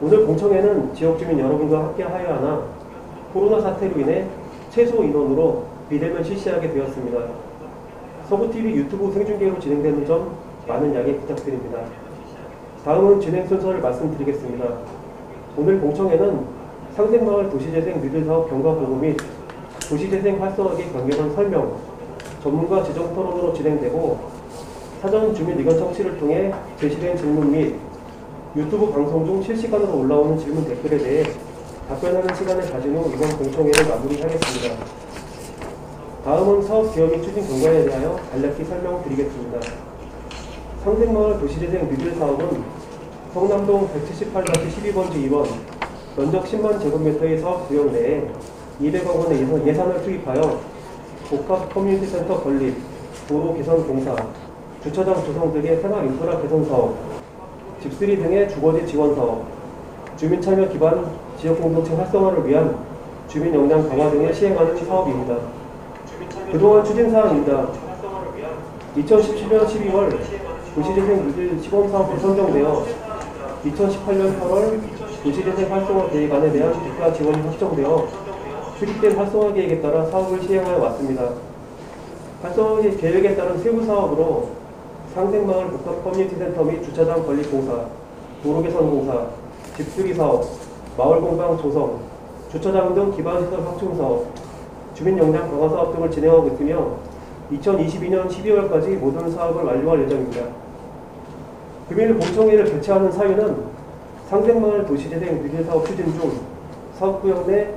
오늘 공청회는 지역 주민 여러분과 함께하여 하나 코로나 사태로 인해 최소 인원으로 비대면 실시하게 되었습니다. 서구TV 유튜브 생중계로 진행되는 점 많은 양해 부탁드립니다. 다음은 진행 순서를 말씀드리겠습니다. 오늘 공청회는 상생마을 도시재생 뉴딜사업 경과보고 및 도시재생 활성화기 변경안 설명, 전문가 지정 토론으로 진행되고 사전 주민 의견 청취를 통해 제시된 질문 및 유튜브 방송 중 실시간으로 올라오는 질문 댓글에 대해 답변하는 시간을 가진 후 이번 공청회를 마무리하겠습니다. 다음은 사업 기여 및 추진 경과에 대하여 간략히 설명드리겠습니다. 상생마을 도시재생 뉴딜 사업은 성남동 178-12번지 2번 면적 10만 제곱미터의 사업 구역 내에 200억 원의 예산을 투입하여 복합 커뮤니티 센터 건립, 도로 개선 공사, 주차장 조성 등의 생활 인프라 개선 사업, 집수리 등의 주거지 지원 사업, 주민 참여 기반 지역 공동체 활성화를 위한 주민 역량 강화 등을 시행하는 사업입니다. 그동안 추진 사항입니다. 2017년 12월 도시재생 뉴딜 시범사업이 선정되어 2018년 8월 도시재생 활성화 계획안에 대한 국가 지원이 확정되어 수립된 활성화 계획에 따라 사업을 시행하여 왔습니다. 활성화 계획에 따른 세부 사업으로 상생마을 복합 커뮤니티 센터 및 주차장 건립 공사, 도로 개선 공사, 집수리 사업, 마을 공방 조성, 주차장 등 기반시설 확충 사업, 주민 역량 강화 사업 등을 진행하고 있으며 2022년 12월까지 모든 사업을 완료할 예정입니다. 금일 공청회를 개최하는 사유는 상생마을 도시재생 뉴딜 사업 추진 중 사업구역 내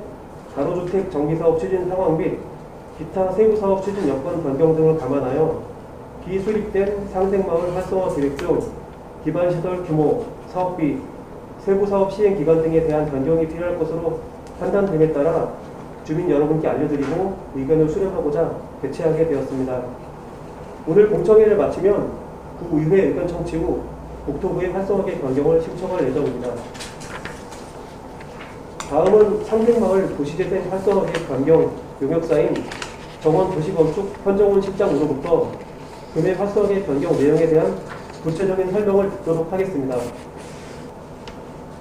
가로주택 정비사업 추진 상황 및 기타 세부 사업 추진 여건 변경 등을 감안하여 기수립된 상생마을 활성화 계획 중 기반시설 규모, 사업비, 세부 사업 시행 기간 등에 대한 변경이 필요할 것으로 판단됨에 따라 주민 여러분께 알려드리고 의견을 수렴하고자 개최하게 되었습니다. 오늘 공청회를 마치면 구의회 의견 청취 후 국토부의 활성화계획 변경을 신청할 예정입니다. 다음은 상생마을 도시재생 활성화계획 변경 용역사인 정원 도시건축 현정훈 실장으로부터 금액 활성화계획 변경 내용에 대한 구체적인 설명을 듣도록 하겠습니다.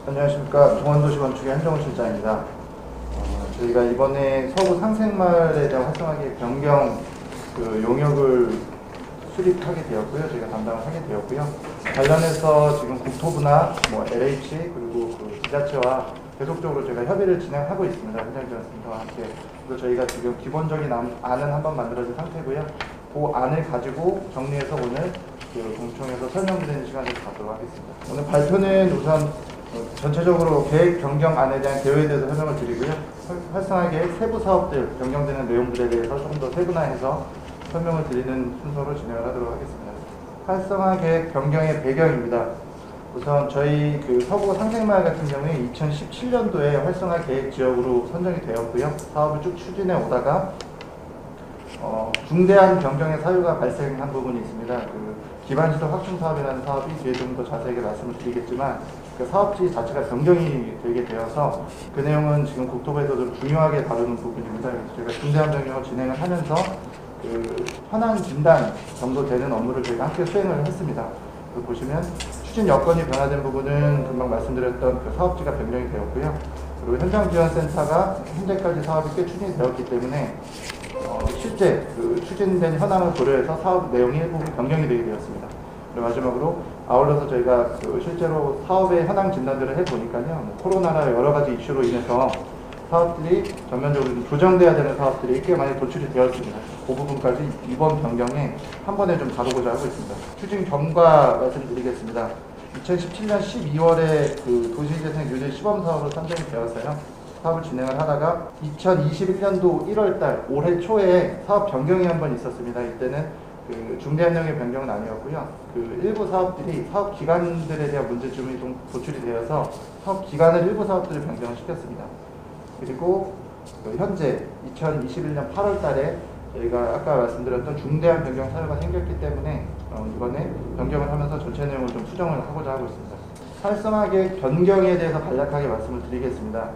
안녕하십니까. 정원도시건축의 한정훈 실장입니다. 저희가 이번에 서구 상생마을에 대한 활성화계획 변경 용역을 수립하게 되었고요. 저희가 담당을 하게 되었고요. 관련해서 지금 국토부나 LH 그리고 지자체와 계속적으로 저희가 협의를 진행하고 있습니다. 현장지원센터와 함께. 그래서 저희가 지금 기본적인 안은 한번 만들어진 상태고요. 그 안을 가지고 정리해서 오늘 공청회에서 설명드리는 시간을 갖도록 하겠습니다. 오늘 발표는 우선 전체적으로 계획 변경안에 대한 개요에 대해서 설명을 드리고요. 활성화 계획 세부 사업들 변경되는 내용들에 대해서 조금 더 세분화해서 설명을 드리는 순서로 진행을 하도록 하겠습니다. 활성화 계획 변경의 배경입니다. 우선 저희 서구 상생마을 같은 경우에 2017년도에 활성화 계획 지역으로 선정이 되었고요. 사업을 쭉 추진해 오다가 중대한 변경의 사유가 발생한 부분이 있습니다. 기반시설 확충 사업이라는 사업이 뒤에 좀 더 자세하게 말씀을 드리겠지만 그 사업지 자체가 변경이 되게 되어서 그 내용은 지금 국토부에서 좀 중요하게 다루는 부분입니다. 그래서 저희가 중대한 변경을 진행을 하면서 현황 진단 정도 되는 업무를 저희가 함께 수행을 했습니다. 보시면 추진 여건이 변화된 부분은 금방 말씀드렸던 사업지가 변경이 되었고요. 그리고 현장지원센터가 현재까지 사업이 꽤 추진이 되었기 때문에 실제 추진된 현황을 고려해서 사업 내용이 일부 변경이 되게 되었습니다. 그리고 마지막으로 아울러서 저희가 실제로 사업의 현황 진단들을 해보니까요. 코로나나 여러 가지 이슈로 인해서 사업들이 전면적으로 조정돼야 되는 사업들이 꽤 많이 도출이 되었습니다. 그 부분까지 이번 변경에 한 번에 좀 다루고자 하고 있습니다. 추진 경과 말씀드리겠습니다. 2017년 12월에 도시재생 뉴딜 시범사업으로 선정이 되었어요. 사업을 진행을 하다가 2021년도 1월달 올해 초에 사업 변경이 한 번 있었습니다. 이때는 중대한 령의 변경은 아니었고요. 일부 사업들이 사업 기간들에 대한 문제점이 좀 도출이 되어서 사업 기간을 일부 사업들을 변경을 시켰습니다. 그리고 현재 2021년 8월달에 저희가 아까 말씀드렸던 중대한 변경 사유가 생겼기 때문에 이번에 변경을 하면서 전체 내용을 좀 수정을 하고자 하고 있습니다. 활성화 계획 변경에 대해서 간략하게 말씀을 드리겠습니다.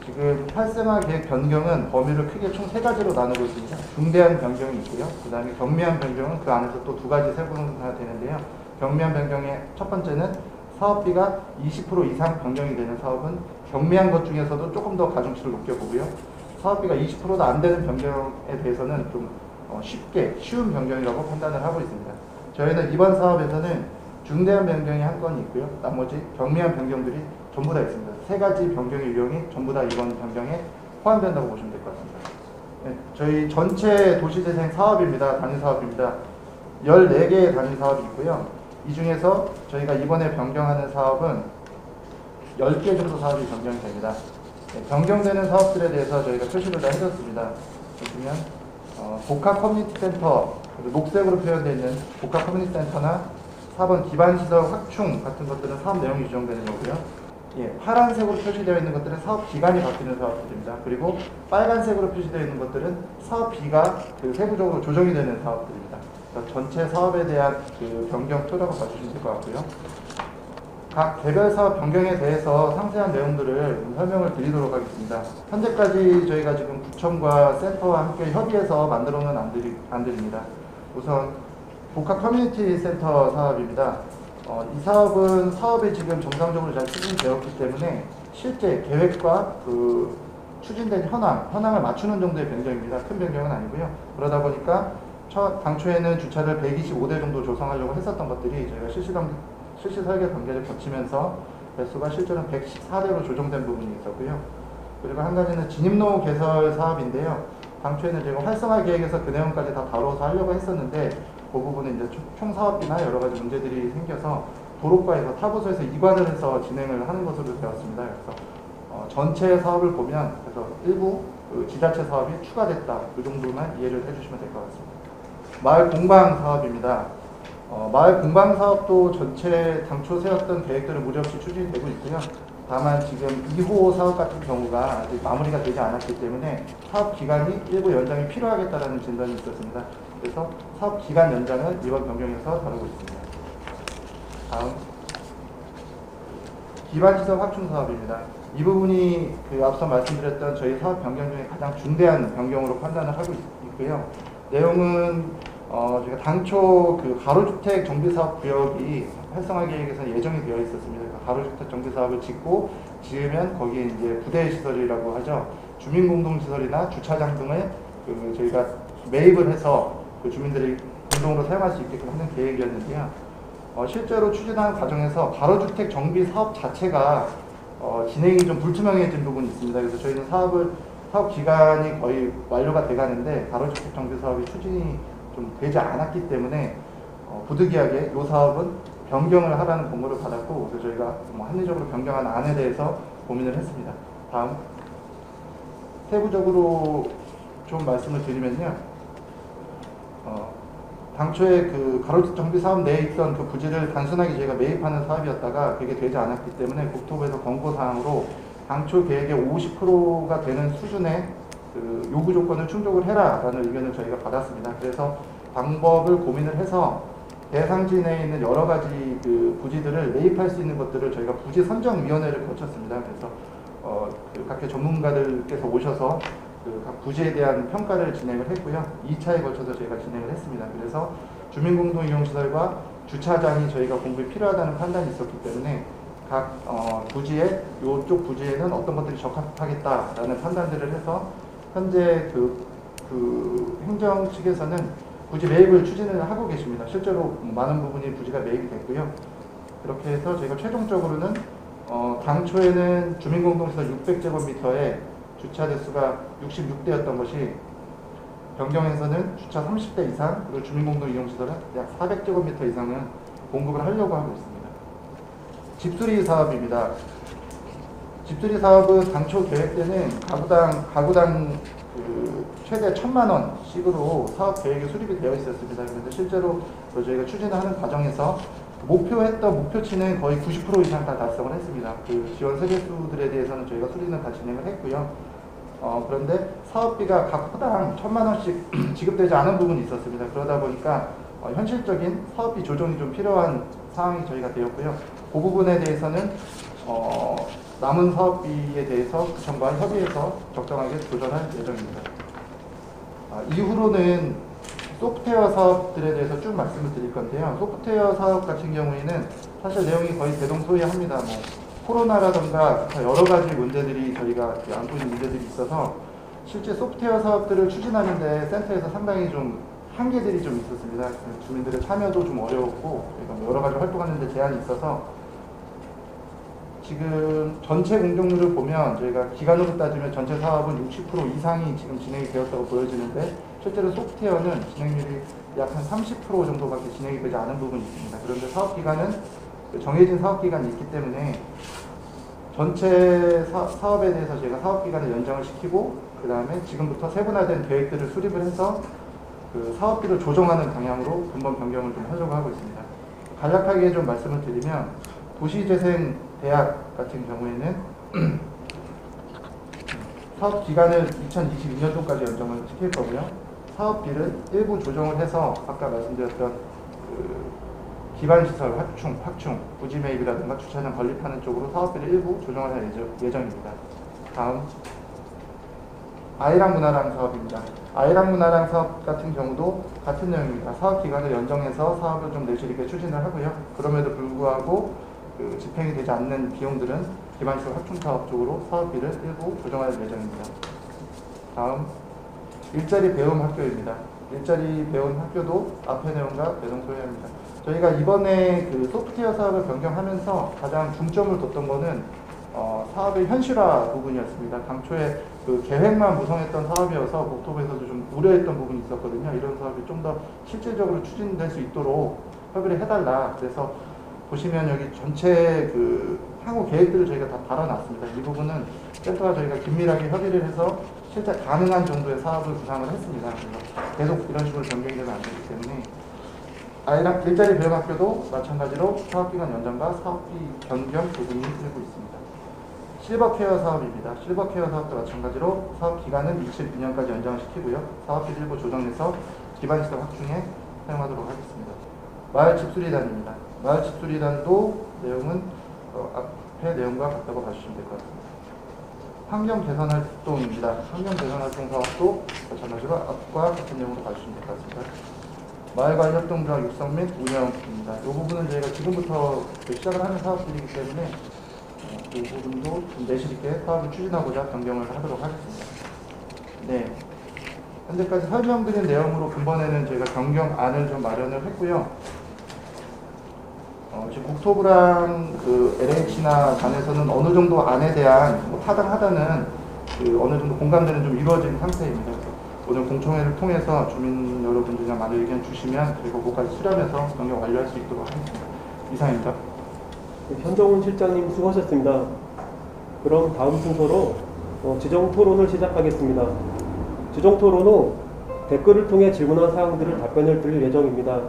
지금 활성화 계획 변경은 범위를 크게 총 3가지로 나누고 있습니다. 중대한 변경이 있고요. 그 다음에 경미한 변경은 그 안에서 또 2가지 세분화되는데요. 경미한 변경의 첫 번째는 사업비가 20% 이상 변경이 되는 사업은 경미한 것 중에서도 조금 더 가중치를 높게 보고요. 사업비가 20%도 안 되는 변경에 대해서는 좀 쉬운 변경이라고 판단을 하고 있습니다. 저희는 이번 사업에서는 중대한 변경이 한 건이 있고요. 나머지 경미한 변경들이 전부 다 있습니다. 세 가지 변경의 유형이 전부 다 이번 변경에 포함된다고 보시면 될 것 같습니다. 네, 저희 전체 도시재생 사업입니다. 단위 사업입니다. 14개의 단위 사업이 있고요. 이 중에서 저희가 이번에 변경하는 사업은 10개 정도 사업이 변경이 됩니다. 네, 변경되는 사업들에 대해서 저희가 표시를 다 해줬습니다. 보시면 복합 커뮤니티 센터, 녹색으로 표현되어 있는 복합 커뮤니티 센터나 4번 기반시설 확충 같은 것들은 사업 내용이 규정되는 거고요. 예, 파란색으로 표시되어 있는 것들은 사업 기간이 바뀌는 사업들입니다. 그리고 빨간색으로 표시되어 있는 것들은 사업비가 세부적으로 조정이 되는 사업들입니다. 그러니까 전체 사업에 대한 변경 표라고 봐주시면 될 것 같고요. 각 개별 사업 변경에 대해서 상세한 내용들을 설명을 드리도록 하겠습니다. 현재까지 저희가 지금 구청과 센터와 함께 협의해서 만들어 놓은 안들입니다. 우선 복합 커뮤니티 센터 사업입니다. 이 사업은 사업이 지금 정상적으로 잘 추진되었기 때문에 실제 계획과 추진된 현황을 맞추는 정도의 변경입니다. 큰 변경은 아니고요. 그러다 보니까 당초에는 주차를 125대 정도 조성하려고 했었던 것들이 저희가 실시 설계 단계를 거치면서 배수가 실제로는 114대로 조정된 부분이 있었고요. 그리고 한 가지는 진입로 개설 사업인데요. 당초에는 제가 활성화 계획에서 그 내용까지 다 다뤄서 하려고 했었는데 그 부분은 이제 총 사업비나 여러 가지 문제들이 생겨서 도로과에서 타부서에서 이관을 해서 진행을 하는 것으로 되었습니다. 그래서 전체 사업을 보면 그래서 일부 지자체 사업이 추가됐다. 그 정도만 이해를 해주시면 될 것 같습니다. 마을 공방 사업입니다. 마을 공방 사업도 전체 당초 세웠던 계획들은 무리없이 추진되고 있고요. 다만 지금 2호 사업 같은 경우가 아직 마무리가 되지 않았기 때문에 사업 기간이 일부 연장이 필요하겠다는 진단이 있었습니다. 그래서 사업 기간 연장은 이번 변경에서 다루고 있습니다. 다음 기반시설 확충 사업입니다. 이 부분이 앞서 말씀드렸던 저희 사업 변경 중에 가장 중대한 변경으로 판단을 하고 있고요. 내용은 저희가 당초 가로주택 정비사업 구역이 활성화 계획에서 예정이 되어 있었습니다. 가로주택 정비사업을 지으면 거기에 이제 부대시설이라고 하죠. 주민공동시설이나 주차장 등을 저희가 매입을 해서 주민들이 공동으로 사용할 수 있게끔 하는 계획이었는데요. 실제로 추진하는 과정에서 가로주택 정비 사업 자체가 진행이 좀 불투명해진 부분이 있습니다. 그래서 저희는 사업 기간이 거의 완료가 돼가는데 가로주택 정비 사업이 추진이 좀 되지 않았기 때문에 부득이하게 이 사업은 변경을 하라는 공고를 받았고 그래서 저희가 합리적으로 변경한 안에 대해서 고민을 했습니다. 다음 세부적으로 좀 말씀을 드리면요. 당초에 가로주택 정비 사업 내에 있던 부지를 단순하게 저희가 매입하는 사업이었다가 그게 되지 않았기 때문에 국토부에서 권고사항으로 당초 계획의 50%가 되는 수준의 요구 조건을 충족을 해라라는 의견을 저희가 받았습니다. 그래서 방법을 고민을 해서 대상지 내에 있는 여러 가지 부지들을 매입할 수 있는 것들을 저희가 부지 선정위원회를 거쳤습니다. 그래서 각계 전문가들께서 오셔서 각 부지에 대한 평가를 진행을 했고요. 2차에 걸쳐서 저희가 진행을 했습니다. 그래서 주민공동이용시설과 주차장이 저희가 공급이 필요하다는 판단이 있었기 때문에 각 부지에 이쪽 부지에는 어떤 것들이 적합하겠다라는 판단들을 해서 현재 행정 측에서는 부지 매입을 추진을 하고 계십니다. 실제로 많은 부분이 부지가 매입이 됐고요. 그렇게 해서 저희가 최종적으로는 당초에는 주민공동시설 600제곱미터에 주차 대수가 66대였던 것이 변경해서는 주차 30대 이상 그리고 주민공동 이용시설은 약 400제곱미터 이상은 공급을 하려고 하고 있습니다. 집수리 사업입니다. 집수리 사업은 당초 계획 때는 가구당 최대 1,000만 원씩으로 사업 계획이 수립이 되어 있었습니다. 그런데 실제로 저희가 추진하는 과정에서 목표했던 목표치는 거의 90% 이상 다 달성을 했습니다. 지원 세대수들에 대해서는 저희가 수리는 다 진행을 했고요. 그런데 사업비가 각 호당 1,000만 원씩 지급되지 않은 부분이 있었습니다. 그러다 보니까 현실적인 사업비 조정이 좀 필요한 상황이 저희가 되었고요. 그 부분에 대해서는 남은 사업비에 대해서 구청과 협의해서 적정하게 조정할 예정입니다. 이후로는 소프트웨어 사업들에 대해서 쭉 말씀을 드릴 건데요. 소프트웨어 사업 같은 경우에는 사실 내용이 거의 대동소이합니다. 뭐 코로나라든가 여러 가지 문제들이 저희가 안고 있는 문제들이 있어서 실제 소프트웨어 사업들을 추진하는데 센터에서 상당히 좀 한계들이 좀 있었습니다. 주민들의 참여도 좀 어려웠고 여러 가지 활동하는데 제한이 있어서 지금 전체 공정률을 보면 저희가 기간으로 따지면 전체 사업은 60% 이상이 지금 진행이 되었다고 보여지는데 실제로 소프트웨어는 진행률이 약 한 30% 정도밖에 진행이 되지 않은 부분이 있습니다. 그런데 사업기간은 정해진 사업기간이 있기 때문에 전체 사업에 대해서 저희가 사업기간을 연장을 시키고 그 다음에 지금부터 세분화된 계획들을 수립을 해서 그 사업비를 조정하는 방향으로 근본 변경을 좀 하려고 하고 있습니다. 간략하게 좀 말씀을 드리면 도시재생대학 같은 경우에는 사업 기간을 2022년도까지 연장을 시킬 거고요. 사업비를 일부 조정을 해서 아까 말씀드렸던 기반시설 확충, 부지 매입이라든가 주차장 건립하는 쪽으로 사업비를 일부 조정을 할 예정입니다. 다음 아이랑 문화랑 사업입니다. 아이랑 문화랑 사업 같은 경우도 같은 내용입니다. 사업 기간을 연장해서 사업을 좀 내실 있게 추진을 하고요. 그럼에도 불구하고 그 집행이 되지 않는 비용들은 기반시설 확충 사업 쪽으로 사업비를 일부 조정할 예정입니다. 다음 일자리 배움 학교입니다. 일자리 배움 학교도 앞의 내용과 대동소이합니다. 저희가 이번에 그 소프트웨어 사업을 변경하면서 가장 중점을 뒀던 거는 사업의 현실화 부분이었습니다. 당초에 그 계획만 구성했던 사업이어서 국토부에서도 좀 우려했던 부분이 있었거든요. 이런 사업이 좀 더 실질적으로 추진될 수 있도록 협의를 해달라. 그래서 보시면 여기 전체 그 향후 계획들을 저희가 다 달아놨습니다. 이 부분은 센터와 저희가 긴밀하게 협의를 해서 실제 가능한 정도의 사업을 구상을 했습니다. 그래서 계속 이런 식으로 변경이 되면 안 되기 때문에 아이랑 일자리 배움학교도 마찬가지로 사업기간 연장과 사업비 변경 부분이 일고 있습니다. 실버케어 사업입니다. 실버케어 사업도 마찬가지로 사업기간은 2022년까지 연장시키고요. 사업비를 일부 조정해서 기반시설 확충에 사용하도록 하겠습니다. 마을 집수리단입니다. 마을 집수리단도 내용은 앞의 내용과 같다고 봐주시면 될 것 같습니다. 환경 개선 활동입니다. 환경 개선 활동 사업도 마찬가지로 앞과 같은 내용으로 봐주시면 될 것 같습니다. 마을관리 협동조합 육성 및 운영입니다. 이 부분은 저희가 지금부터 시작을 하는 사업들이기 때문에 이 부분도 좀 내실 있게 사업을 추진하고자 변경을 하도록 하겠습니다. 네. 현재까지 설명드린 내용으로 근본에는 저희가 변경안을 좀 마련을 했고요. 지금 국토부랑 그 LH나 관에서는 어느 정도 안에 대한 타당하다는 그 어느 정도 공감대는 좀 이루어진 상태입니다. 오늘 공청회를 통해서 주민 여러분들이랑 많은 의견 주시면 그리고 그것까지 수렴해서 변경 완료할 수 있도록 하겠습니다. 이상입니다. 현정훈 실장님 수고하셨습니다. 그럼 다음 순서로 지정 토론을 시작하겠습니다. 지정 토론 후 댓글을 통해 질문한 사항들을 답변을 드릴 예정입니다.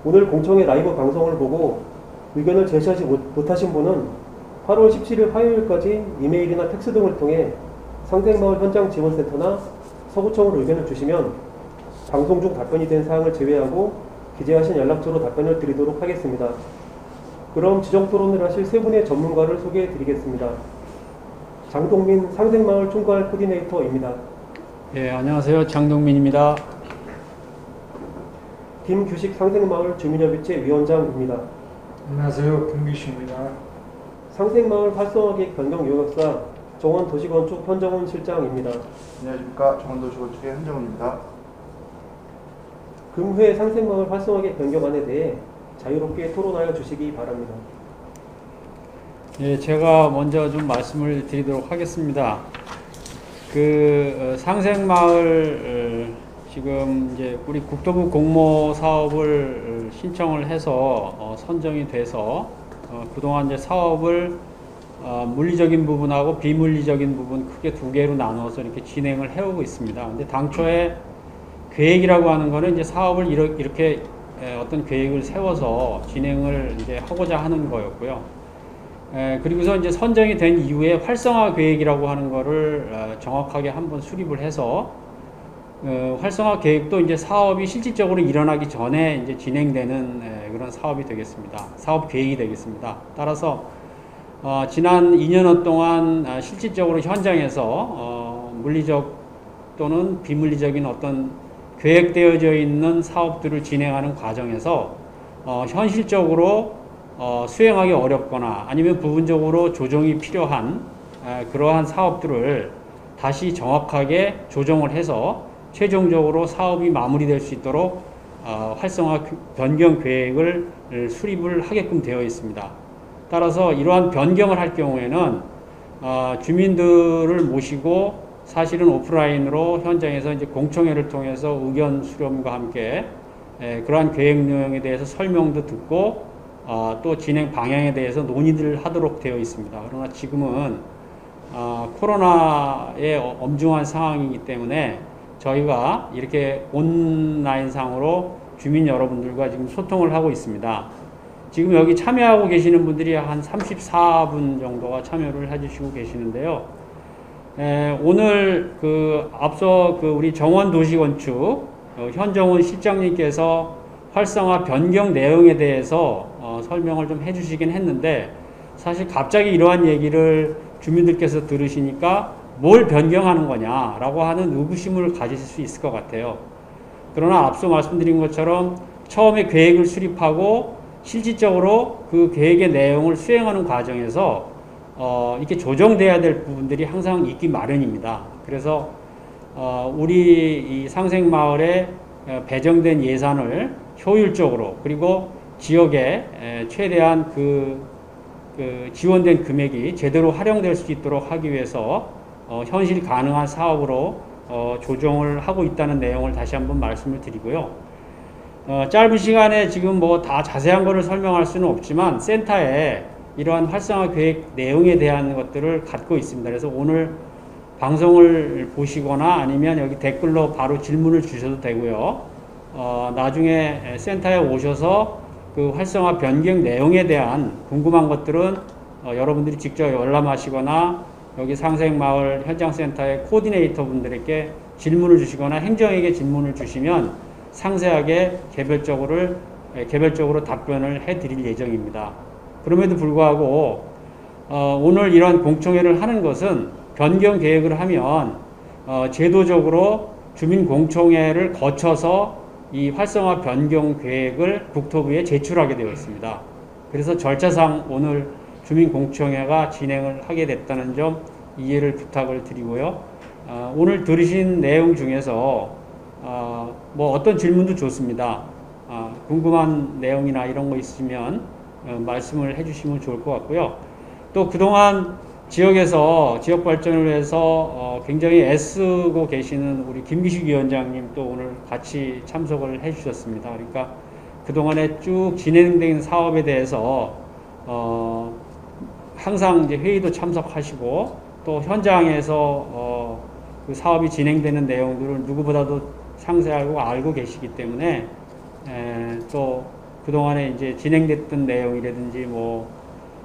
오늘 공청회 라이브 방송을 보고 의견을 제시하지 못하신 분은 8월 17일 화요일까지 이메일이나 텍스 등을 통해 상생마을 현장지원센터나 서구청으로 의견을 주시면 방송 중 답변이 된 사항을 제외하고 기재하신 연락처로 답변을 드리도록 하겠습니다. 그럼 지정 토론을 하실 세 분의 전문가를 소개해 드리겠습니다. 장동민 상생마을 총괄 코디네이터입니다. 예, 안녕하세요. 장동민입니다. 김규식 상생마을 주민협의체 위원장입니다. 안녕하세요. 김규식입니다. 상생마을 활성화계획 변경 요약사 정원도시건축 현정훈 실장입니다. 안녕하십니까. 정원도시건축의 현정훈입니다. 금회 상생마을 활성화계획 변경안에 대해 자유롭게 토론하여 주시기 바랍니다. 예, 제가 먼저 좀 말씀을 드리도록 하겠습니다. 그 상생마을 지금 이제 우리 국토부 공모 사업을 신청을 해서 선정이 돼서 그동안 이제 사업을 물리적인 부분하고 비물리적인 부분 크게 두 개로 나누어서 이렇게 진행을 해오고 있습니다. 근데 당초에 계획이라고 하는 거는 이제 사업을 이렇게 어떤 계획을 세워서 진행을 이제 하고자 하는 거였고요. 그리고서 이제 선정이 된 이후에 활성화 계획이라고 하는 거를 정확하게 한번 수립을 해서 활성화 계획도 이제 사업이 실질적으로 일어나기 전에 이제 진행되는 그런 사업이 되겠습니다. 사업 계획이 되겠습니다. 따라서 지난 2년여 동안 실질적으로 현장에서 물리적 또는 비물리적인 어떤 계획되어져 있는 사업들을 진행하는 과정에서 현실적으로 수행하기 어렵거나 아니면 부분적으로 조정이 필요한 그러한 사업들을 다시 정확하게 조정을 해서 최종적으로 사업이 마무리될 수 있도록 활성화 변경 계획을 수립을 하게끔 되어 있습니다. 따라서 이러한 변경을 할 경우에는 주민들을 모시고 사실은 오프라인으로 현장에서 이제 공청회를 통해서 의견 수렴과 함께 그러한 계획 내용에 대해서 설명도 듣고 또 진행 방향에 대해서 논의를 하도록 되어 있습니다. 그러나 지금은 코로나의 엄중한 상황이기 때문에 저희가 이렇게 온라인상으로 주민 여러분들과 지금 소통을 하고 있습니다. 지금 여기 참여하고 계시는 분들이 한 34분 정도가 참여를 해주시고 계시는데요. 오늘 앞서 우리 정원도시건축 현정훈 실장님께서 활성화 변경 내용에 대해서 설명을 좀 해주시긴 했는데 사실 갑자기 이러한 얘기를 주민들께서 들으시니까 뭘 변경하는 거냐라고 하는 의구심을 가지실 수 있을 것 같아요. 그러나 앞서 말씀드린 것처럼 처음에 계획을 수립하고 실질적으로 그 계획의 내용을 수행하는 과정에서 이렇게 조정돼야 될 부분들이 항상 있기 마련입니다. 그래서 우리 이 상생마을에 배정된 예산을 효율적으로 그리고 지역에 최대한 지원된 금액이 제대로 활용될 수 있도록 하기 위해서 현실 가능한 사업으로 조정을 하고 있다는 내용을 다시 한번 말씀을 드리고요. 짧은 시간에 지금 뭐 다 자세한 거를 설명할 수는 없지만 센터에 이러한 활성화 계획 내용에 대한 것들을 갖고 있습니다. 그래서 오늘 방송을 보시거나 아니면 여기 댓글로 바로 질문을 주셔도 되고요. 나중에 센터에 오셔서 그 활성화 변경 내용에 대한 궁금한 것들은 여러분들이 직접 열람하시거나 여기 상생마을 현장센터의 코디네이터 분들에게 질문을 주시거나 행정에게 질문을 주시면 상세하게 개별적으로 답변을 해드릴 예정입니다. 그럼에도 불구하고 오늘 이런 공청회를 하는 것은 변경 계획을 하면 제도적으로 주민공청회를 거쳐서 이 활성화 변경 계획을 국토부에 제출하게 되어 있습니다. 그래서 절차상 오늘 주민공청회가 진행을 하게 됐다는 점 이해를 부탁을 드리고요. 오늘 들으신 내용 중에서 뭐 어떤 질문도 좋습니다. 궁금한 내용이나 이런 거 있으면 말씀을 해주시면 좋을 것 같고요. 또 그동안 지역에서 지역 발전을 위해서 굉장히 애쓰고 계시는 우리 김기식 위원장님 또 오늘 같이 참석을 해주셨습니다. 그러니까 그동안에 쭉 진행된 사업에 대해서 항상 이제 회의도 참석하시고 또 현장에서 그 사업이 진행되는 내용들을 누구보다도 상세하고 알고 계시기 때문에 또 그동안에 이제 진행됐던 내용이라든지 뭐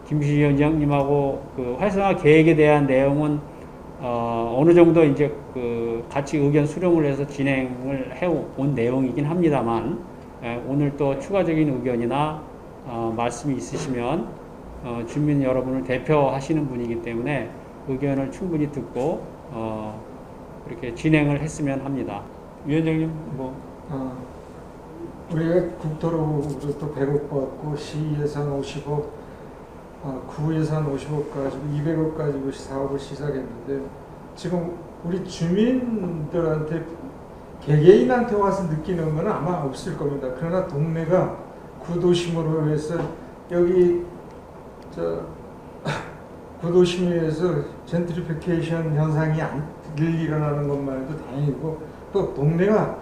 김기식 위원장님하고 그 활성화 계획에 대한 내용은 어느 정도 이제 같이 의견 수렴을 해서 진행을 해온 내용이긴 합니다만 오늘 또 추가적인 의견이나 말씀이 있으시면 주민 여러분을 대표하시는 분이기 때문에 의견을 충분히 듣고 이렇게 진행을 했으면 합니다. 위원장님 뭐 우리가 국토로 또 100억 받고 시 예산 50억, 구 예산 50억 가지고 200억 가지고 사업을 시작했는데 지금 우리 주민들한테 개개인한테 와서 느끼는 건 아마 없을 겁니다. 그러나 동네가 구도심으로 해서 여기 구도심에서 젠트리피케이션 현상이 늘 일어나는 것만 해도 다행이고 또 동네가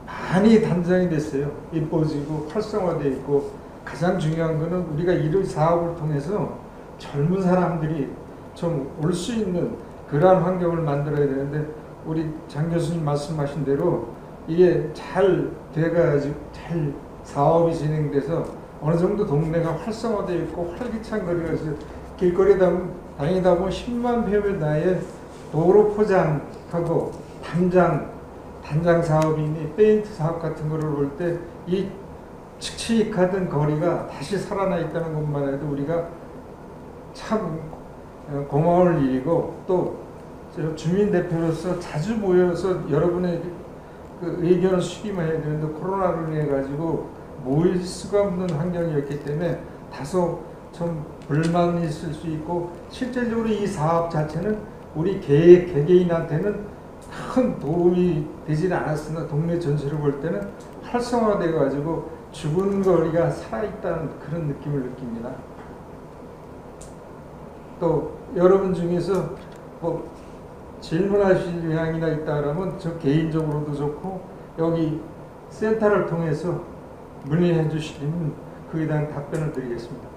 많이 단장이 됐어요. 이뻐지고 활성화되어 있고 가장 중요한 거는 우리가 이런 사업을 통해서 젊은 사람들이 좀 올 수 있는 그러한 환경을 만들어야 되는데 우리 장 교수님 말씀하신 대로 이게 잘 돼가지고 잘 사업이 진행돼서 어느 정도 동네가 활성화되어 있고 활기찬 거리가 있어요. 길거리에 다니다 보면 10만 평의 나의 도로 포장하고 단장 사업이니 페인트 사업 같은 거를 볼 때 이 칙칙하던 거리가 다시 살아나 있다는 것만 해도 우리가 참 고마울 일이고 또 주민 대표로서 자주 모여서 여러분의 그 의견을 수기만 해야 되는데 코로나로 인해 가지고 모일 수가 없는 환경이었기 때문에 다소 좀 불만이 있을 수 있고 실질적으로 이 사업 자체는 우리 개개인한테는 큰 도움이 되지는 않았으나 동네 전체를 볼 때는 활성화돼 가지고 죽은 거리가 살아있다는 그런 느낌을 느낍니다. 또 여러분 중에서 뭐 질문하실 의향이나 있다 그러면 저 개인적으로도 좋고 여기 센터를 통해서 문의해 주시면 그에 대한 답변을 드리겠습니다.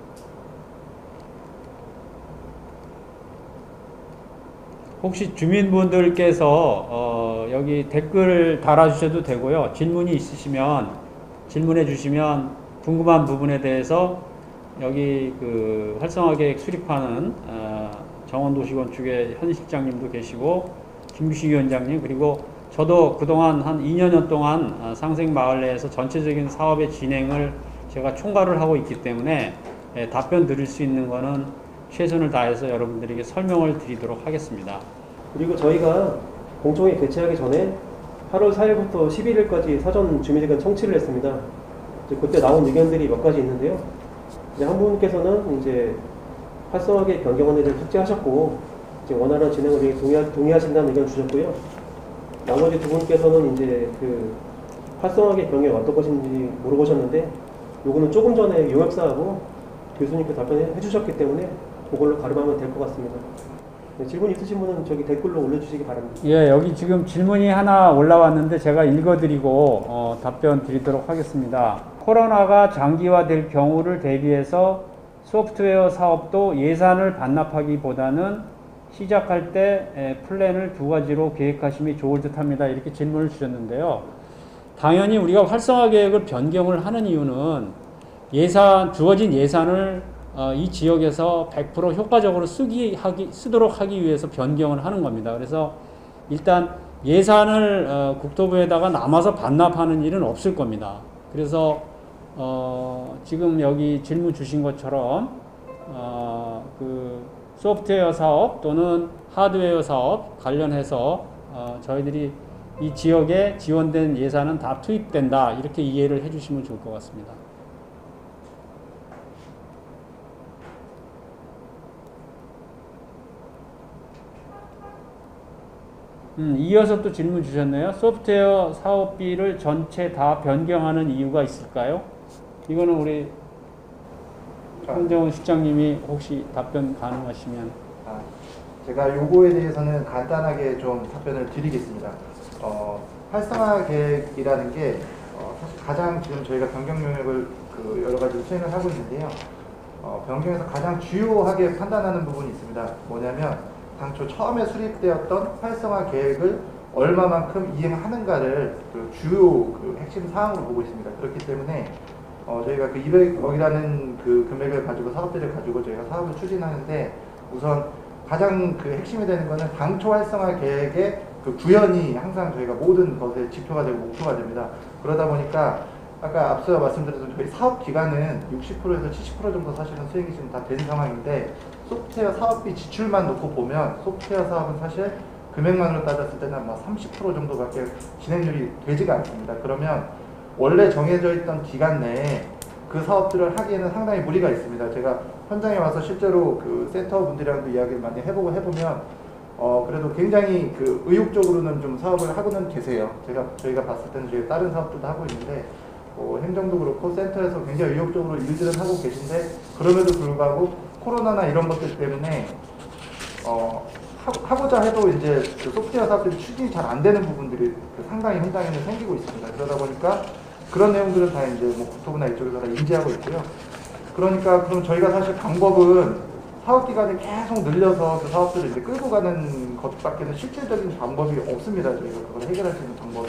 혹시 주민분들께서 여기 댓글 달아주셔도 되고요. 질문이 있으시면 질문해 주시면 궁금한 부분에 대해서 여기 그 활성화계획 수립하는 정원도시건축의 현 실장님도 계시고 김규식 위원장님 그리고 저도 그동안 한 2년 동안 상생마을 내에서 전체적인 사업의 진행을 제가 총괄을 하고 있기 때문에 답변 드릴 수 있는 거는 최선을 다해서 여러분들에게 설명을 드리도록 하겠습니다. 그리고 저희가 공청회 개최하기 전에 8월 4일부터 11일까지 사전 주민의견 청취를 했습니다. 이제 그때 나온 의견들이 몇 가지 있는데요. 이제 한 분께서는 이제 활성화계 변경안에 대해 숙지하셨고 이제 원활한 진행을 위해 동의하신다는 의견 주셨고요. 나머지 두 분께서는 이제 그 활성화계 변경이 어떤 것인지 물어보셨는데 요거는 조금 전에 용역사하고 교수님께 답변해 주셨기 때문에 그걸로 가름하면 될 것 같습니다. 네, 질문 있으신 분은 저기 댓글로 올려주시기 바랍니다. 예, 여기 지금 질문이 하나 올라왔는데 제가 읽어드리고 답변 드리도록 하겠습니다. 코로나가 장기화될 경우를 대비해서 소프트웨어 사업도 예산을 반납하기보다는 시작할 때 플랜을 두 가지로 계획하심이 좋을 듯합니다. 이렇게 질문을 주셨는데요. 당연히 우리가 활성화 계획을 변경을 하는 이유는 주어진 예산을 이 지역에서 100% 효과적으로 쓰도록 하기 위해서 변경을 하는 겁니다. 그래서 일단 예산을 국토부에다가 남아서 반납하는 일은 없을 겁니다. 그래서 지금 여기 질문 주신 것처럼 그 소프트웨어 사업 또는 하드웨어 사업 관련해서 저희들이 이 지역에 지원된 예산은 다 투입된다 이렇게 이해를 해주시면 좋을 것 같습니다. 이어서 또 질문 주셨네요. 소프트웨어 사업비를 전체 다 변경하는 이유가 있을까요? 이거는 우리 황정훈 실장님이 혹시 답변 가능하시면. 제가 요거에 대해서는 간단하게 좀 답변을 드리겠습니다. 활성화 계획이라는 게 사실 가장 지금 저희가 변경 용역을 그 여러 가지 수행을 하고 있는데요. 변경에서 가장 주요하게 판단하는 부분이 있습니다. 뭐냐면 당초 처음에 수립되었던 활성화 계획을 얼마만큼 이행하는가를 그 주요 그 핵심 사항으로 보고 있습니다. 그렇기 때문에 저희가 그 200억이라는 그 금액을 가지고 사업비를 가지고 저희가 사업을 추진하는데 우선 가장 그 핵심이 되는 거는 당초 활성화 계획의 그 구현이 항상 저희가 모든 것의 지표가 되고 목표가 됩니다. 그러다 보니까 아까 앞서 말씀드렸던 저희 사업 기간은 60%에서 70% 정도 사실은 수행이 지금 다 된 상황인데 소프트웨어 사업비 지출만 놓고 보면 소프트웨어 사업은 사실 금액만으로 따졌을 때는 아마 30% 정도밖에 진행률이 되지가 않습니다. 그러면 원래 정해져 있던 기간 내에 그 사업들을 하기에는 상당히 무리가 있습니다. 제가 현장에 와서 실제로 그 센터 분들이랑도 이야기를 많이 해보면 그래도 굉장히 그 의욕적으로는 좀 사업을 하고는 계세요. 저희가 봤을 때는 저희 다른 사업들도 하고 있는데 행정도 그렇고 센터에서 굉장히 의욕적으로 일들은 하고 계신데 그럼에도 불구하고 코로나나 이런 것들 때문에 하고자 해도 이제 그 소프트웨어 사업들이 추진이 잘 안 되는 부분들이 상당히 현장에는 생기고 있습니다. 그러다 보니까 그런 내용들은 다 이제 뭐 국토부나 이쪽에서 다 인지하고 있고요. 그러니까 그럼 저희가 사실 방법은 사업 기간을 계속 늘려서 그 사업들을 이제 끌고 가는 것밖에는 실질적인 방법이 없습니다. 저희가 그걸 해결할 수 있는 방법이.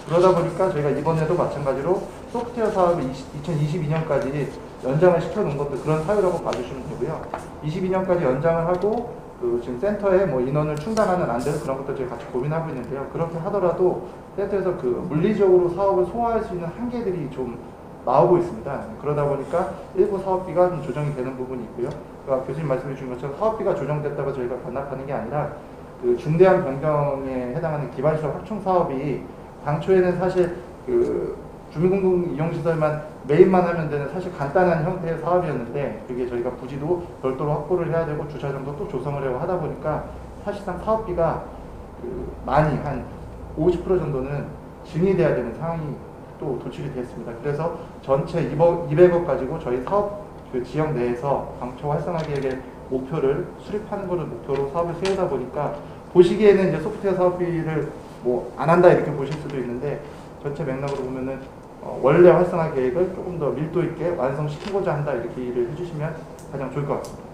그러다 보니까 저희가 이번에도 마찬가지로 소프트웨어 사업을 2022년까지 연장을 시켜놓은 것도 그런 사유라고 봐주시면 되고요. 22년까지 연장을 하고 지금 센터에 뭐 인원을 충당하는 안들 그런 것도 저희 같이 고민하고 있는데요. 그렇게 하더라도 센터에서 그 물리적으로 사업을 소화할 수 있는 한계들이 좀 나오고 있습니다. 그러다 보니까 일부 사업비가 좀 조정이 되는 부분이 있고요. 그러니까 교수님 말씀해 주신 것처럼 사업비가 조정됐다고 저희가 반납하는 게 아니라 그 중대한 변경에 해당하는 기반시설 확충 사업이 당초에는 사실 그 주민공동 이용시설만 매입만 하면 되는 사실 간단한 형태의 사업이었는데 그게 저희가 부지도 별도로 확보를 해야 되고 주차장도 또 조성을 하고 하다 보니까 사실상 사업비가 많이 한 50% 정도는 증액돼야 되는 상황이 또 도출이 됐습니다. 그래서 전체 200억 가지고 저희 사업 그 지역 내에서 방초 활성화 계획의 목표를 수립하는 것을 목표로 사업을 세우다 보니까 보시기에는 이제 소프트웨어 사업비를 뭐 안 한다 이렇게 보실 수도 있는데 전체 맥락으로 보면은 원래 활성화 계획을 조금 더 밀도 있게 완성시키고자 한다 이렇게 이해를 해주시면 가장 좋을 것 같습니다.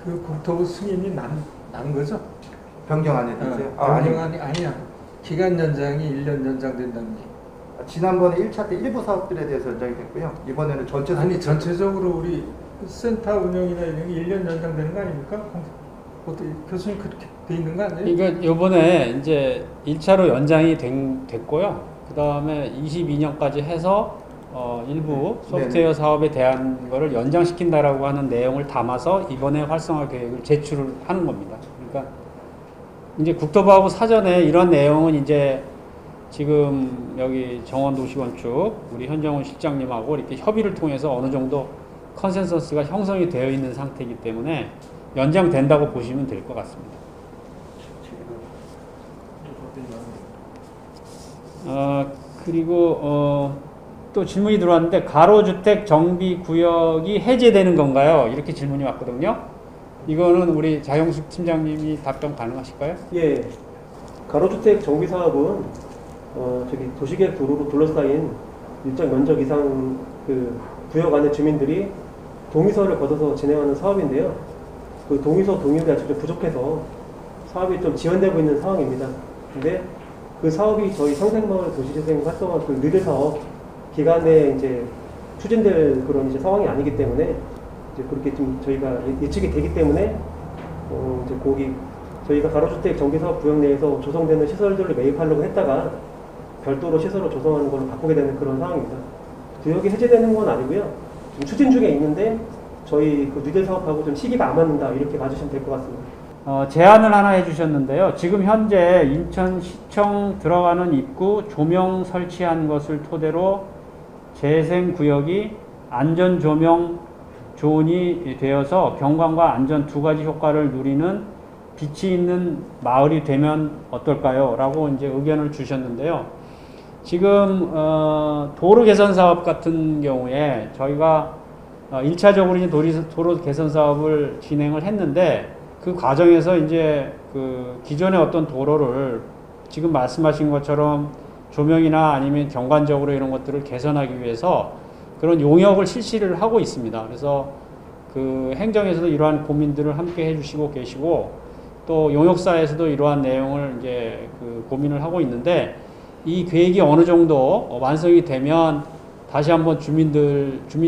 그 국토부 승인이 난 거죠? 변경 안에 되세요? 변경안이 아니야. 기간 연장이 1년 연장된다는 게. 지난번에 1차 때 일부 사업들에 대해서 연장이 됐고요. 이번에는 전체 아니 전체적으로 우리 센터 운영이나 이런 게 1년 연장되는 거 아닙니까? 어떻게 교수님 그렇게 돼 있는 거 아니에요? 이거 요번에 이제 1차로 연장이 됐고요. 그 다음에 22년까지 해서 일부 소프트웨어 사업에 대한 거를 연장시킨다라고 하는 내용을 담아서 이번에 활성화 계획을 제출을 하는 겁니다. 그러니까 이제 국토부하고 사전에 이런 내용은 이제 지금 여기 정원도시건축 우리 현정훈 실장님하고 이렇게 협의를 통해서 어느 정도 컨센서스가 형성이 되어 있는 상태이기 때문에 연장된다고 보시면 될 것 같습니다. 그리고 또 질문이 들어왔는데 가로주택 정비구역이 해제되는 건가요? 이렇게 질문이 왔거든요. 이거는 우리 자영숙 팀장님이 답변 가능하실까요? 예, 가로주택 정비 사업은 저기 도시계획 도로로 둘러싸인 일정 면적 이상 그 구역 안의 주민들이 동의서를 걷어서 진행하는 사업인데요. 그 동의서 동의율이 아직 좀 부족해서 사업이 좀 지연되고 있는 상황입니다. 근데 그 사업이 저희 상생마을 도시재생 활성화 그 리드 사업 기간에 이제 추진될 그런 이제 상황이 아니기 때문에 이제 그렇게 좀 저희가 예측이 되기 때문에 이제 거기 저희가 가로주택 정비사업 구역 내에서 조성되는 시설들을 매입하려고 했다가 별도로 시설을 조성하는 걸로 바꾸게 되는 그런 상황입니다. 구역이 해제되는 건 아니고요. 지금 추진 중에 있는데 저희 그 뉴딜 사업하고 좀 시기가 안 맞는다 이렇게 봐주시면 될 것 같습니다. 제안을 하나 해주셨는데요. 지금 현재 인천시청 들어가는 입구 조명 설치한 것을 토대로 재생구역이 안전조명 존이 되어서 경관과 안전 두 가지 효과를 누리는 빛이 있는 마을이 되면 어떨까요? 라고 이제 의견을 주셨는데요. 지금 도로 개선 사업 같은 경우에 저희가 1차적으로 이제 도로 개선 사업을 진행을 했는데 그 과정에서 이제 그 기존의 어떤 도로를 지금 말씀하신 것처럼 조명이나 아니면 경관적으로 이런 것들을 개선하기 위해서 그런 용역을 실시를 하고 있습니다. 그래서 그 행정에서도 이러한 고민들을 함께 해주시고 계시고 또 용역사에서도 이러한 내용을 이제 그 고민을 하고 있는데 이 계획이 어느 정도 완성이 되면 다시 한번 주민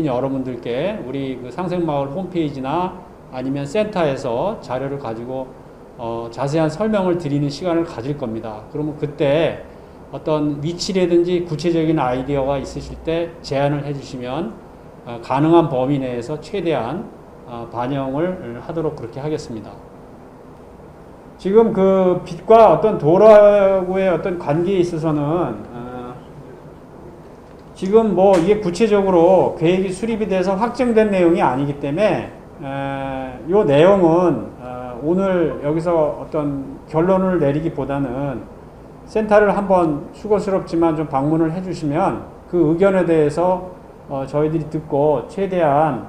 여러분들께 우리 그 상생마을 홈페이지나 아니면 센터에서 자료를 가지고 자세한 설명을 드리는 시간을 가질 겁니다. 그러면 그때 어떤 위치라든지 구체적인 아이디어가 있으실 때 제안을 해주시면 가능한 범위 내에서 최대한 반영을 하도록 그렇게 하겠습니다. 지금 그 빛과 어떤 도로하고의 어떤 관계에 있어서는 지금 뭐 이게 구체적으로 계획이 수립이 돼서 확정된 내용이 아니기 때문에 이 내용은 오늘 여기서 어떤 결론을 내리기보다는 센터를 한번 수고스럽지만 좀 방문을 해주시면 그 의견에 대해서 저희들이 듣고 최대한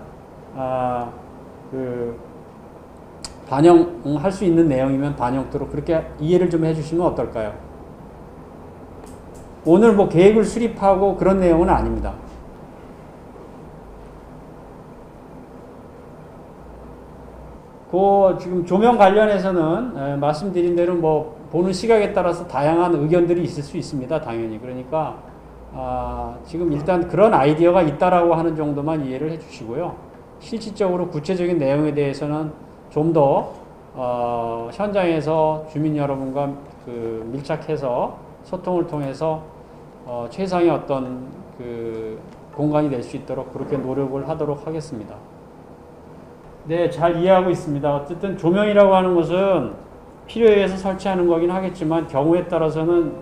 그 반영할 수 있는 내용이면 반영토록 그렇게 이해를 좀 해주시면 어떨까요? 오늘 뭐 계획을 수립하고 그런 내용은 아닙니다. 그 지금 조명 관련해서는 말씀드린 대로 뭐 보는 시각에 따라서 다양한 의견들이 있을 수 있습니다. 당연히. 그러니까 지금 일단 그런 아이디어가 있다라고 하는 정도만 이해를 해주시고요. 실질적으로 구체적인 내용에 대해서는 좀 더 현장에서 주민 여러분과 그 밀착해서 소통을 통해서 최상의 어떤 그 공간이 될 수 있도록 그렇게 노력을 하도록 하겠습니다. 네, 잘 이해하고 있습니다. 어쨌든 조명이라고 하는 것은 필요에 의해서 설치하는 거긴 하겠지만 경우에 따라서는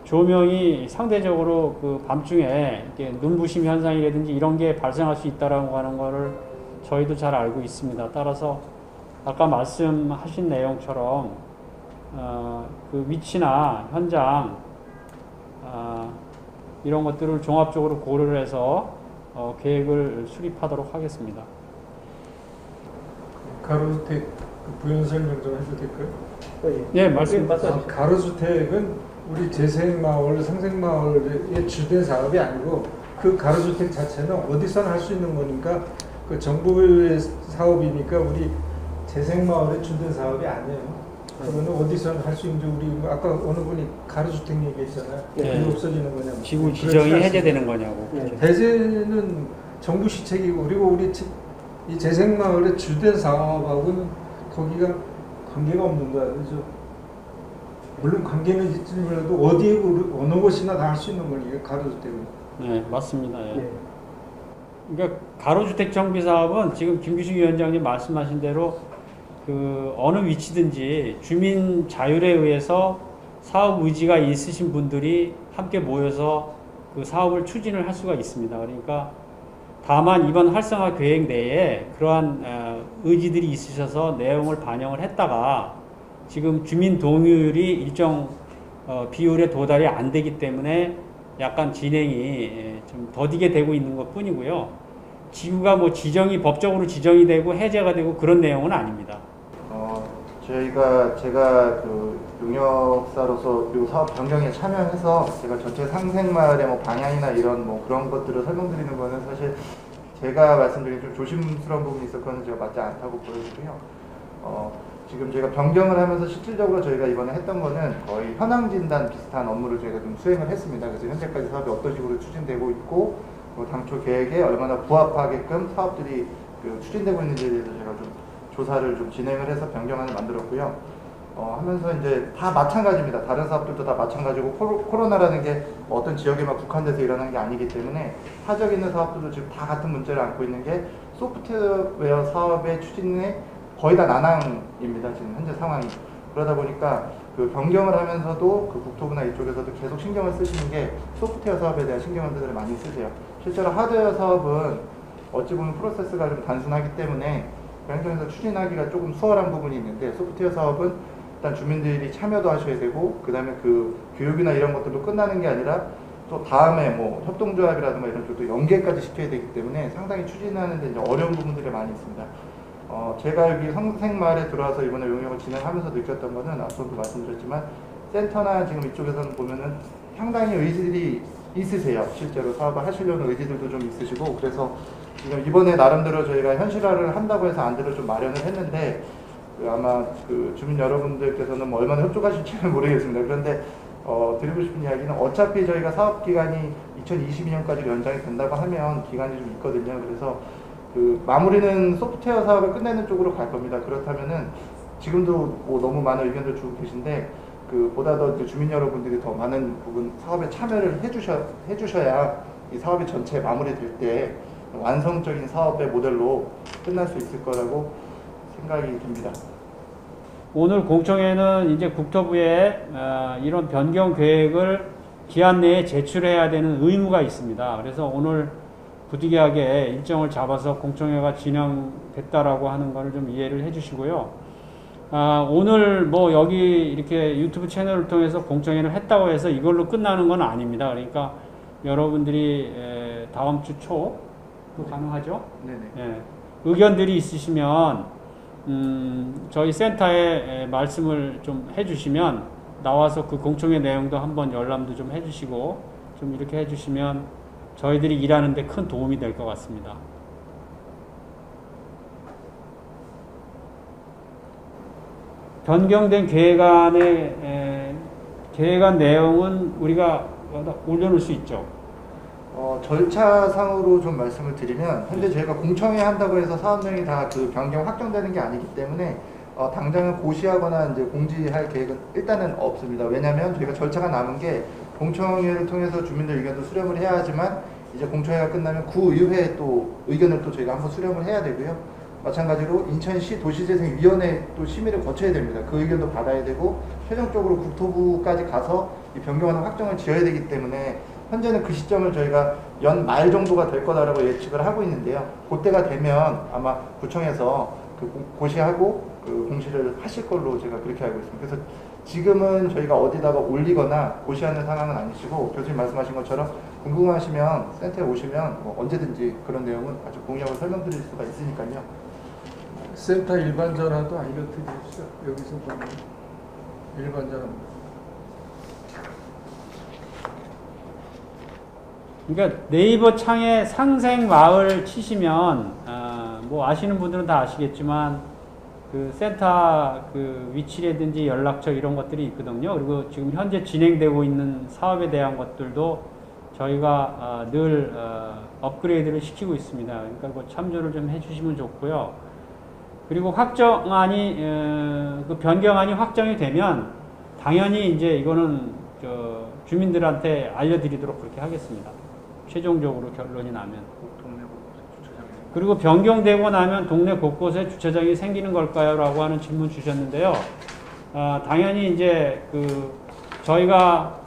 조명이 상대적으로 그 밤중에 이렇게 눈부심 현상이라든지 이런 게 발생할 수 있다라고 하는 거를 저희도 잘 알고 있습니다. 따라서 아까 말씀하신 내용처럼 그 위치나 현장 이런 것들을 종합적으로 고려를 해서 계획을 수립하도록 하겠습니다. 가로주택 그 부연 설명 좀 해도 될까요? 네, 말씀. 가로주택은 우리 재생마을, 상생마을의 주된 사업이 아니고 그 가로주택 자체는 어디서나 할 수 있는 거니까 그 정부의 사업이니까 우리 재생마을의 주된 사업이 아니에요. 그러면 어디서나 할 수 있는지 우리 아까 어느 분이 가로주택 얘기했잖아요. 네. 그게 없어지는 거냐고. 지구 지정이 해제되는 거냐고. 네. 해제는 정부 시책이고 그리고 우리 이 재생마을의 주된 사업하고는 거기가 관계가 없는 거야. 그죠? 물론 관계는 있지만도 어디에 어느 곳이나 다 할 수 있는 거니까 가로주택은. 네, 맞습니다. 예. 네. 그러니까 가로주택 정비 사업은 지금 김규식 위원장님 말씀하신 대로 그 어느 위치든지 주민 자율에 의해서 사업 의지가 있으신 분들이 함께 모여서 그 사업을 추진을 할 수가 있습니다. 그러니까 다만 이번 활성화 계획 내에 그러한 의지들이 있으셔서 내용을 반영을 했다가 지금 주민 동의율이 일정 비율에 도달이 안 되기 때문에 약간 진행이 좀 더디게 되고 있는 것 뿐이고요. 지구가 뭐 법적으로 지정이 되고 해제가 되고 그런 내용은 아닙니다. 제가 그 용역사로서 이 사업 변경에 참여해서 제가 전체 상생마을의 뭐 방향이나 이런 뭐 그런 것들을 설명드리는 거는 사실 제가 말씀드린 좀 조심스러운 부분이 있었거든요. 제가 맞지 않다고 보여지고요. 지금 저희가 변경을 하면서 실질적으로 저희가 이번에 했던 거는 거의 현황 진단 비슷한 업무를 저희가 좀 수행을 했습니다. 그래서 현재까지 사업이 어떤 식으로 추진되고 있고 당초 계획에 얼마나 부합하게끔 사업들이 추진되고 있는지에 대해서 제가 좀 조사를 좀 진행을 해서 변경안을 만들었고요. 하면서 이제 다 마찬가지입니다. 다른 사업들도 다 마찬가지고 코로나라는 게 어떤 지역에만 국한돼서 일어나는 게 아니기 때문에 타적 있는 사업들도 지금 다 같은 문제를 안고 있는 게 소프트웨어 사업의 추진에 거의 다 난항입니다. 지금 현재 상황이. 그러다 보니까 그 변경을 하면서도 그 국토부나 이쪽에서도 계속 신경을 쓰시는 게 소프트웨어 사업에 대한 신경을 많이 쓰세요. 실제로 하드웨어 사업은 어찌 보면 프로세스가 좀 단순하기 때문에 현장에서 추진하기가 조금 수월한 부분이 있는데 소프트웨어 사업은 일단 주민들이 참여도 하셔야 되고 그 다음에 그 교육이나 이런 것들도 끝나는 게 아니라 또 다음에 뭐 협동조합이라든가 이런 쪽도 연계까지 시켜야 되기 때문에 상당히 추진하는 데 이제 어려운 부분들이 많이 있습니다. 제가 여기 상생마을에 들어와서 이번에 용역을 진행하면서 느꼈던 거는 앞서도 말씀드렸지만 센터나 지금 이쪽에서는 보면은 상당히 의지들이 있으세요. 실제로 사업을 하시려는 의지들도 좀 있으시고 그래서 지금 이번에 나름대로 저희가 현실화를 한다고 해서 안들을 좀 마련을 했는데 아마 그 주민 여러분들께서는 뭐 얼마나 협조하실지는 모르겠습니다. 그런데 드리고 싶은 이야기는 어차피 저희가 사업 기간이 2022년까지 연장이 된다고 하면 기간이 좀 있거든요. 그래서 그 마무리는 소프트웨어 사업을 끝내는 쪽으로 갈 겁니다. 그렇다면은 지금도 뭐 너무 많은 의견들 주고 계신데 그 보다 더 주민 여러분들이 더 많은 부분 사업에 참여를 해주셔야 이 사업이 전체 마무리될 때 완성적인 사업의 모델로 끝날 수 있을 거라고 생각이 듭니다. 오늘 공청회는 이제 국토부에 이런 변경 계획을 기한 내에 제출해야 되는 의무가 있습니다. 그래서 오늘 부득이하게 일정을 잡아서 공청회가 진행됐다라고 하는 것을 좀 이해를 해주시고요. 오늘 뭐 여기 이렇게 유튜브 채널을 통해서 공청회를 했다고 해서 이걸로 끝나는 건 아닙니다. 그러니까 여러분들이 다음 주 초 가능하죠? 네네. 예, 의견들이 있으시면 저희 센터에 말씀을 좀 해주시면 나와서 그 공청회 내용도 한번 열람도 좀 해주시고 좀 이렇게 해주시면 저희들이 일하는데 큰 도움이 될 것 같습니다. 변경된 계획안 내용은 우리가 올려놓을 수 있죠. 절차상으로 좀 말씀을 드리면 현재 저희가 공청회 한다고 해서 사업명이 다 그 변경 확정되는 게 아니기 때문에 당장은 고시하거나 이제 공지할 계획은 일단은 없습니다. 왜냐하면 저희가 절차가 남은 게 공청회를 통해서 주민들 의견도 수렴을 해야 하지만 이제 공청회가 끝나면 구의회 또 의견을 또 저희가 한번 수렴을 해야 되고요. 마찬가지로 인천시 도시재생위원회 또 심의를 거쳐야 됩니다. 그 의견도 받아야 되고 최종적으로 국토부까지 가서 이 변경안을 확정을 지어야 되기 때문에 현재는 그 시점을 저희가 연말 정도가 될 거다라고 예측을 하고 있는데요. 그때가 되면 아마 구청에서 고시하고 공시를 하실 걸로 제가 그렇게 알고 있습니다. 그래서 지금은 저희가 어디다가 올리거나 고시하는 상황은 아니시고 교수님 말씀하신 것처럼 궁금하시면 센터에 오시면 뭐 언제든지 그런 내용은 아주 공약을 설명드릴 수가 있으니까요. 센터 일반 전화도 알려드립시다. 여기서 보면 일반 전화. 그러니까 네이버 창에 상생마을 치시면 뭐 아시는 분들은 다 아시겠지만 그 센터 그 위치라든지 연락처 이런 것들이 있거든요. 그리고 지금 현재 진행되고 있는 사업에 대한 것들도 저희가 늘 업그레이드를 시키고 있습니다. 그러니까 뭐 참조를 좀 해주시면 좋고요. 그리고 확정안이 그 변경안이 확정이 되면 당연히 이제 이거는 주민들한테 알려드리도록 그렇게 하겠습니다. 최종적으로 결론이 나면. 그리고 변경되고 나면 동네 곳곳에 주차장이 생기는 걸까요? 라고 하는 질문 주셨는데요. 당연히 이제 저희가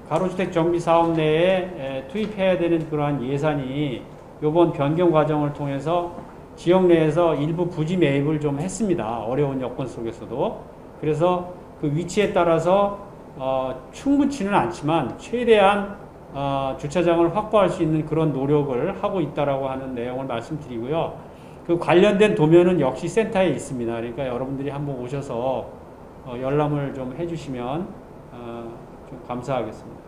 가로주택 정비 사업 내에 투입해야 되는 그러한 예산이 이번 변경 과정을 통해서 지역 내에서 일부 부지 매입을 좀 했습니다. 어려운 여건 속에서도. 그래서 그 위치에 따라서 충분치는 않지만 최대한 주차장을 확보할 수 있는 그런 노력을 하고 있다라고 하는 내용을 말씀드리고요. 그 관련된 도면은 역시 센터에 있습니다. 그러니까 여러분들이 한번 오셔서 열람을 좀 해주시면 좀 감사하겠습니다.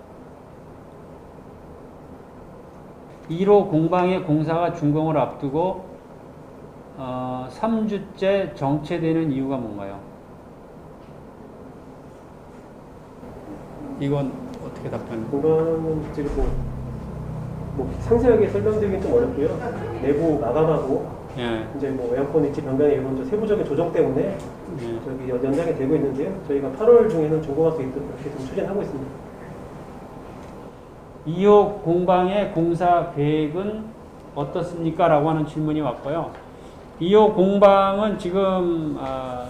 1호 공방의 공사가 준공을 앞두고 3주째 정체되는 이유가 뭔가요? 이건 어떻게 답변해요? 공간은 지금 뭐 상세하게 설명드리긴 좀 어렵고요. 내부 마감하고 예. 이제 뭐 에어컨 위치 변경의 이런 세부적인 조정 때문에 예. 저기 연장이 되고 있는데요. 저희가 8월 중에는 준공할 수 있도록 이렇게 좀 추진하고 있습니다. 2호 공방의 공사 계획은 어떻습니까? 라고 하는 질문이 왔고요. 2호 공방은 지금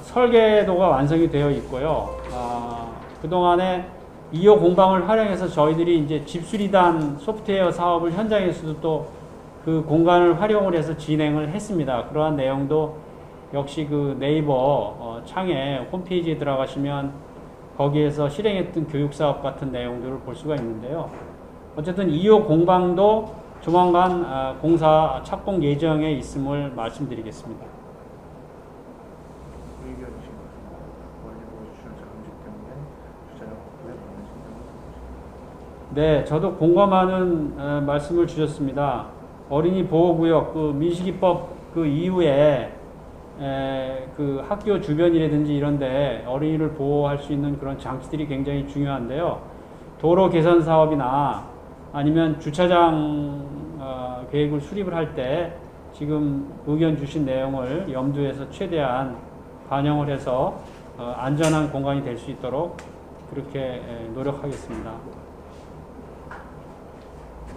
설계도가 완성이 되어 있고요. 그동안에 2호 공방을 활용해서 저희들이 이제 집수리단 소프트웨어 사업을 현장에서도 또 그 공간을 활용을 해서 진행을 했습니다. 그러한 내용도 역시 그 네이버 창에 홈페이지에 들어가시면 거기에서 실행했던 교육사업 같은 내용들을 볼 수가 있는데요. 어쨌든 2호 공방도 조만간 공사 착공 예정에 있음을 말씀드리겠습니다. 네, 저도 공감하는 말씀을 주셨습니다. 어린이 보호구역 그 민식이법 그 이후에 그 학교 주변이라든지 이런데 어린이를 보호할 수 있는 그런 장치들이 굉장히 중요한데요. 도로 개선 사업이나 아니면 주차장 계획을 수립을 할 때 지금 의견 주신 내용을 염두에서 최대한 반영을 해서 안전한 공간이 될 수 있도록 그렇게 노력하겠습니다.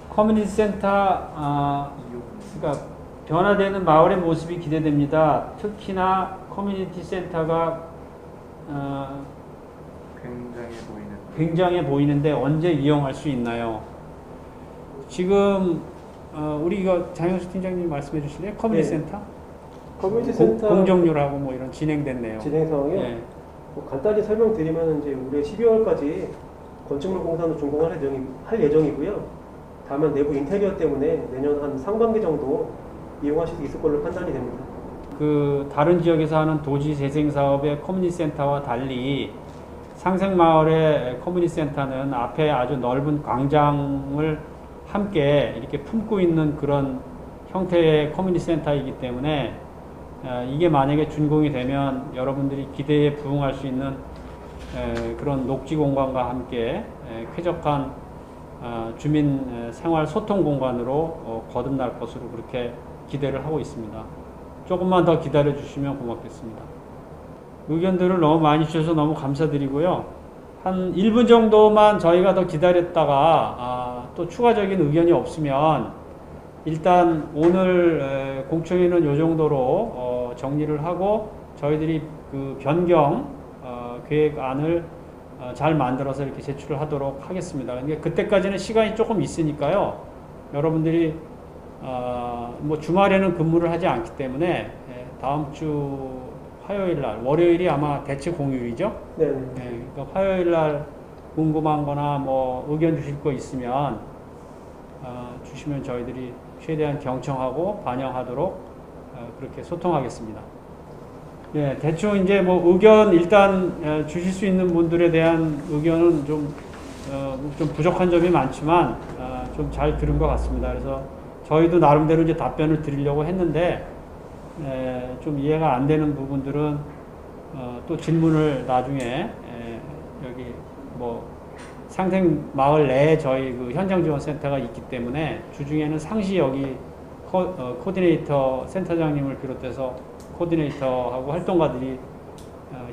커뮤니티 센터, 그러니까 변화되는 마을의 모습이 기대됩니다. 특히나 커뮤니티 센터가 굉장해 보이는데 언제 이용할 수 있나요? 지금 우리 이거 장영수 팀장님 말씀해 주실래요? 커뮤니티 네. 센터? 커뮤니티 센터 공정률하고 뭐 이런 진행된 내용. 진행 상황이요. 네. 뭐 간단히 설명드리면 이제 올해 12월까지 건축물 공사는 준공할 예정이고요. 다만 내부 인테리어 때문에 내년 한 상반기 정도 이용하실 수 있을 걸로 판단이 됩니다. 그 다른 지역에서 하는 도시 재생 사업의 커뮤니티 센터와 달리 상생마을의 커뮤니티 센터는 앞에 아주 넓은 광장을 함께 이렇게 품고 있는 그런 형태의 커뮤니티 센터이기 때문에 이게 만약에 준공이 되면 여러분들이 기대에 부응할 수 있는 그런 녹지 공간과 함께 쾌적한 주민 생활 소통 공간으로 거듭날 것으로 그렇게 기대를 하고 있습니다. 조금만 더 기다려 주시면 고맙겠습니다. 의견들을 너무 많이 주셔서 너무 감사드리고요. 한 1분 정도만 저희가 더 기다렸다가 또 추가적인 의견이 없으면 일단 오늘 공청회는 이 정도로 정리를 하고 저희들이 그 변경 계획안을 잘 만들어서 이렇게 제출을 하도록 하겠습니다. 그러니까 그때까지는 시간이 조금 있으니까요. 여러분들이 뭐 주말에는 근무를 하지 않기 때문에 다음 주 화요일 날, 월요일이 아마 대체 공휴일이죠. 네. 그러니까 화요일 날 궁금한 거나 뭐 의견 주실 거 있으면 주시면 저희들이 최대한 경청하고 반영하도록 그렇게 소통하겠습니다. 예, 대충 이제 뭐 의견 일단 주실 수 있는 분들에 대한 의견은 좀 부족한 점이 많지만 좀 잘 들은 것 같습니다. 그래서 저희도 나름대로 이제 답변을 드리려고 했는데 좀 이해가 안 되는 부분들은 또 질문을 나중에 여기 뭐 상생마을 내에 저희 그 현장지원센터가 있기 때문에 주중에는 상시 여기 코디네이터 센터장님을 비롯해서 코디네이터하고 활동가들이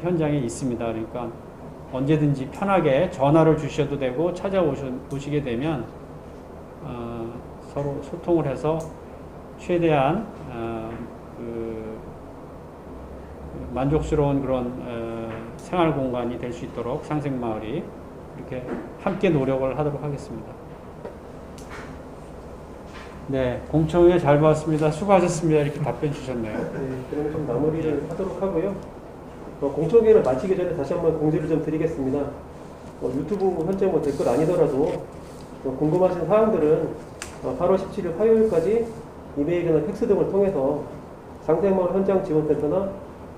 현장에 있습니다. 그러니까 언제든지 편하게 전화를 주셔도 되고 찾아오시게 되면 서로 소통을 해서 최대한 만족스러운 그런 생활 공간이 될 수 있도록 상생마을이 이렇게 함께 노력을 하도록 하겠습니다. 네, 공청회 잘 봤습니다. 수고하셨습니다. 이렇게 답변 주셨네요. 네, 그러면 좀 마무리를 하도록 하고요. 공청회를 마치기 전에 다시 한번 공지를 좀 드리겠습니다. 유튜브 현재 뭐 댓글 아니더라도 궁금하신 사항들은 8월 17일 화요일까지 이메일이나 팩스 등을 통해서 상생마을 현장지원센터나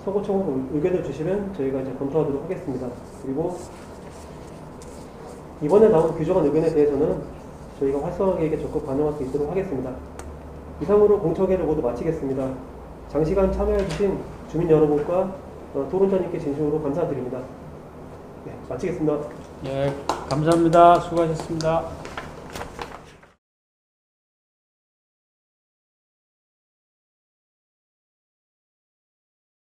서구청으로 의견을 주시면 저희가 이제 검토하도록 하겠습니다. 그리고 이번에 나온 규정안 의견에 대해서는 저희가 활성화계획에 적극 반영할 수 있도록 하겠습니다. 이상으로 공청회를 모두 마치겠습니다. 장시간 참여해주신 주민 여러분과 토론자님께 진심으로 감사드립니다. 네, 마치겠습니다. 네, 감사합니다. 수고하셨습니다.